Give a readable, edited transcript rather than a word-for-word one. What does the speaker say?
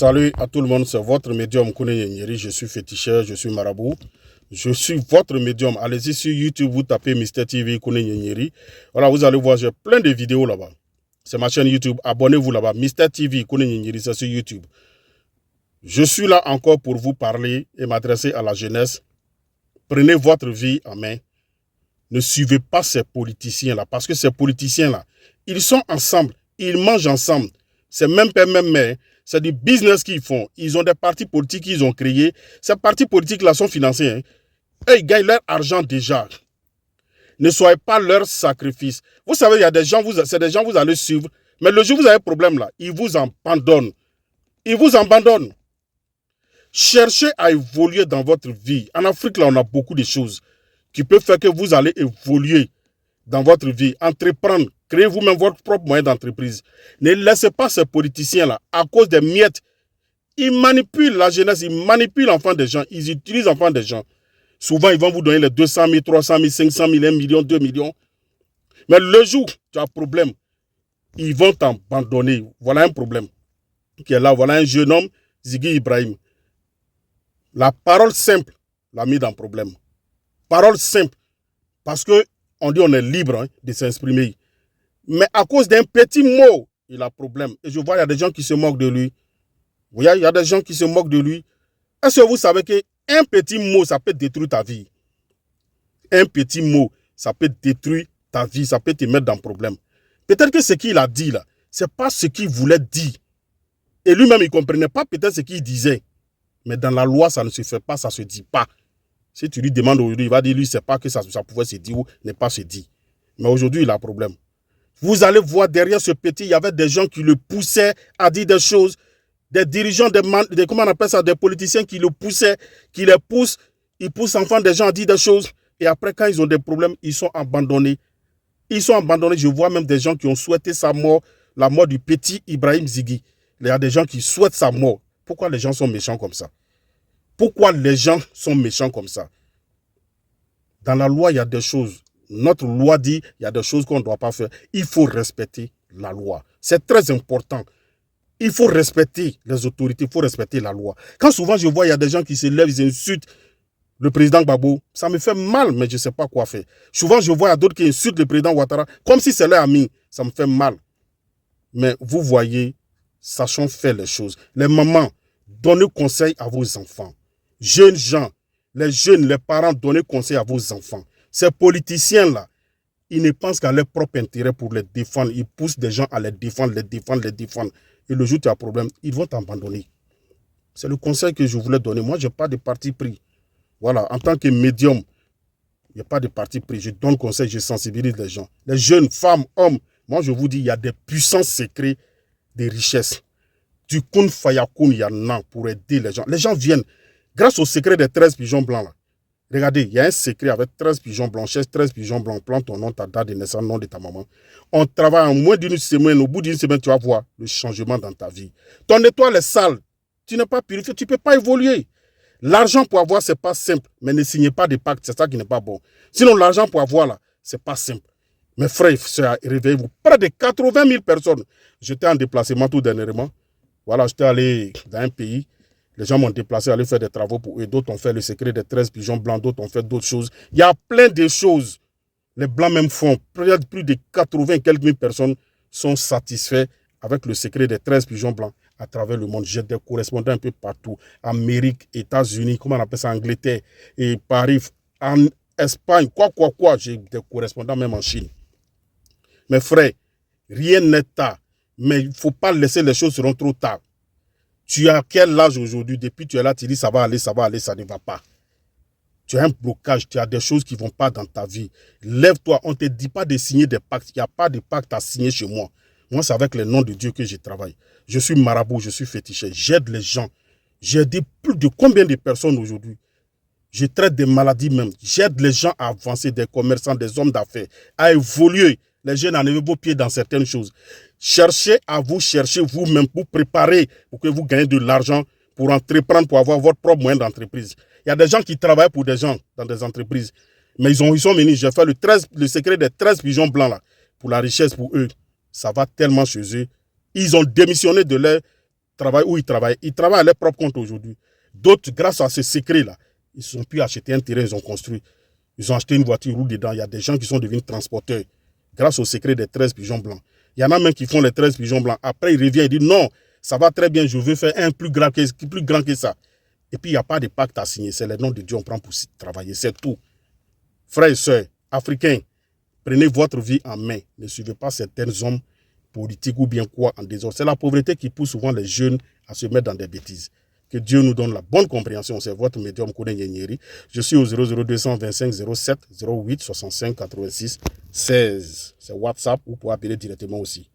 Salut à tout le monde, c'est votre médium Kouné Nyeri. Je suis féticheur, je suis marabout. Je suis votre médium. Allez-y sur YouTube, vous tapez Mister TV Kouné Nyeri. Voilà, vous allez voir, j'ai plein de vidéos là-bas. C'est ma chaîne YouTube. Abonnez-vous là-bas. Mister TV Kouné Nyeri, c'est sur YouTube. Je suis là encore pour vous parler et m'adresser à la jeunesse. Prenez votre vie en main. Ne suivez pas ces politiciens-là, parce que ces politiciens-là, ils sont ensemble, ils mangent ensemble. C'est même père, même mère. C'est du business qu'ils font. Ils ont des partis politiques qu'ils ont créés. Ces partis politiques-là sont financés. Eux, ils gagnent leur argent déjà. Ne soyez pas leur sacrifice. Vous savez, il y a des gens, c'est des gens que vous allez suivre. Mais le jour où vous avez un problème là, ils vous abandonnent. Ils vous abandonnent. Cherchez à évoluer dans votre vie. En Afrique, là, on a beaucoup de choses qui peuvent faire que vous allez évoluer dans votre vie, entreprendre, créez vous-même votre propre moyen d'entreprise. Ne laissez pas ces politiciens-là, à cause des miettes, ils manipulent la jeunesse, ils manipulent l'enfant des gens, ils utilisent l'enfant des gens. Souvent, ils vont vous donner les 200 000, 300 000, 500 000, 1 million, 2 millions. Mais le jour où tu as un problème, ils vont t'abandonner. Voilà un problème qui est là. Voilà un jeune homme, Ziggy Ibrahim. La parole simple l'a mis dans le problème. Parole simple. Parce que on dit on est libre de s'exprimer. Mais à cause d'un petit mot, il a problème. Et je vois, il y a des gens qui se moquent de lui. Vous voyez, il y a des gens qui se moquent de lui. Est-ce que vous savez qu'un petit mot, ça peut détruire ta vie? Un petit mot, ça peut détruire ta vie, ça peut te mettre dans le problème. Peut-être que ce qu'il a dit là, ce n'est pas ce qu'il voulait dire. Et lui-même, il ne comprenait pas peut-être ce qu'il disait. Mais dans la loi, ça ne se fait pas, ça ne se dit pas. Si tu lui demandes aujourd'hui, il va dire, lui, il ne sait pas que ça pouvait se dire ou n'est pas se dire. Mais aujourd'hui, il a un problème. Vous allez voir derrière ce petit, il y avait des gens qui le poussaient à dire des choses, des dirigeants, comment on appelle ça, des politiciens qui le poussaient, qui les poussent, ils poussent enfants des gens à dire des choses. Et après, quand ils ont des problèmes, ils sont abandonnés. Ils sont abandonnés. Je vois même des gens qui ont souhaité sa mort, la mort du petit Ibrahim Ziggy. Il y a des gens qui souhaitent sa mort. Pourquoi les gens sont méchants comme ça? Pourquoi les gens sont méchants comme ça? Dans la loi, il y a des choses. Notre loi dit qu'il y a des choses qu'on ne doit pas faire. Il faut respecter la loi. C'est très important. Il faut respecter les autorités, il faut respecter la loi. Quand souvent je vois, il y a des gens qui se lèvent, ils insultent le président Gbagbo, ça me fait mal, mais je ne sais pas quoi faire. Souvent je vois, il y a d'autres qui insultent le président Ouattara, comme si c'est leur ami. Ça me fait mal. Mais vous voyez, sachons faire les choses. Les mamans, donnez conseil à vos enfants. Jeunes gens, les jeunes, les parents, donnez conseil à vos enfants. Ces politiciens-là, ils ne pensent qu'à leur propre intérêt pour les défendre. Ils poussent des gens à les défendre, les défendre, les défendre. Et le jour où tu as un problème, ils vont t'abandonner. C'est le conseil que je voulais donner. Moi, je n'ai pas de parti pris. Voilà, en tant que médium, il n'y a pas de parti pris. Je donne conseil, je sensibilise les gens. Les jeunes, femmes, hommes, moi je vous dis, il y a des puissants secrets des richesses. Du kun fayakun, il y en a pour aider les gens. Les gens viennent, grâce au secret des 13 pigeons blancs là. Regardez, il y a un secret avec 13 pigeons blancs, 13 pigeons blancs, plante ton nom, ta date de naissance, nom de ta maman. On travaille en moins d'une semaine, au bout d'une semaine, tu vas voir le changement dans ta vie. Ton étoile est sale, tu n'es pas purifié, tu ne peux pas évoluer. L'argent pour avoir, ce n'est pas simple, mais ne signez pas de pacte, c'est ça qui n'est pas bon. Sinon, l'argent pour avoir, là, ce n'est pas simple. Mes frères, réveillez-vous. Près de 80 000 personnes. J'étais en déplacement tout dernièrement. Voilà, j'étais allé dans un pays. Les gens m'ont déplacé, aller faire des travaux pour eux. D'autres ont fait le secret des 13 pigeons blancs, d'autres ont fait d'autres choses. Il y a plein de choses. Les blancs même font. Plus de 80 quelques mille personnes sont satisfaits avec le secret des 13 pigeons blancs à travers le monde. J'ai des correspondants un peu partout. Amérique, États-Unis, comment on appelle ça, Angleterre, et Paris, en Espagne, quoi. J'ai des correspondants même en Chine. Mes frères, rien n'est tard. Mais il ne faut pas laisser les choses seront trop tard. Tu as quel âge aujourd'hui? Depuis que tu es là, tu dis ça va aller, ça ne va pas. Tu as un blocage, tu as des choses qui ne vont pas dans ta vie. Lève-toi, on ne te dit pas de signer des pactes. Il n'y a pas de pacte à signer chez moi. Moi, c'est avec le nom de Dieu que je travaille. Je suis marabout, je suis féticheur. J'aide les gens. J'ai aidé plus de combien de personnes aujourd'hui? Je traite des maladies même. J'aide les gens à avancer, des commerçants, des hommes d'affaires, à évoluer. Les jeunes à lever vos pieds dans certaines choses. Cherchez vous-même pour préparer, pour que vous gagnez de l'argent, pour entreprendre, pour avoir votre propre moyen d'entreprise. Il y a des gens qui travaillent pour des gens dans des entreprises. Mais ils sont venus, j'ai fait le secret des 13 pigeons blancs là, pour la richesse pour eux. Ça va tellement chez eux. Ils ont démissionné de leur travaillent où ils travaillent. Ils travaillent à leur propre compte aujourd'hui. D'autres, grâce à ce secret-là, ils ont pu acheter un terrain, ils ont construit. Ils ont acheté une voiture, ils roulent dedans. Il y a des gens qui sont devenus transporteurs grâce au secret des 13 pigeons blancs. Il y en a même qui font les 13 pigeons blancs. Après, ils reviennent et disent non, ça va très bien, je veux faire un plus grand que ça. Et puis, il n'y a pas de pacte à signer. C'est le nom de Dieu qu'on prend pour travailler. C'est tout. Frères et sœurs, Africains, prenez votre vie en main. Ne suivez pas certains hommes politiques ou bien quoi en désordre. C'est la pauvreté qui pousse souvent les jeunes à se mettre dans des bêtises. Que Dieu nous donne la bonne compréhension. C'est votre médium Kone Nyenyeri. Je suis au 00225 07 08 65 86 16. C'est WhatsApp ou pour appeler directement aussi.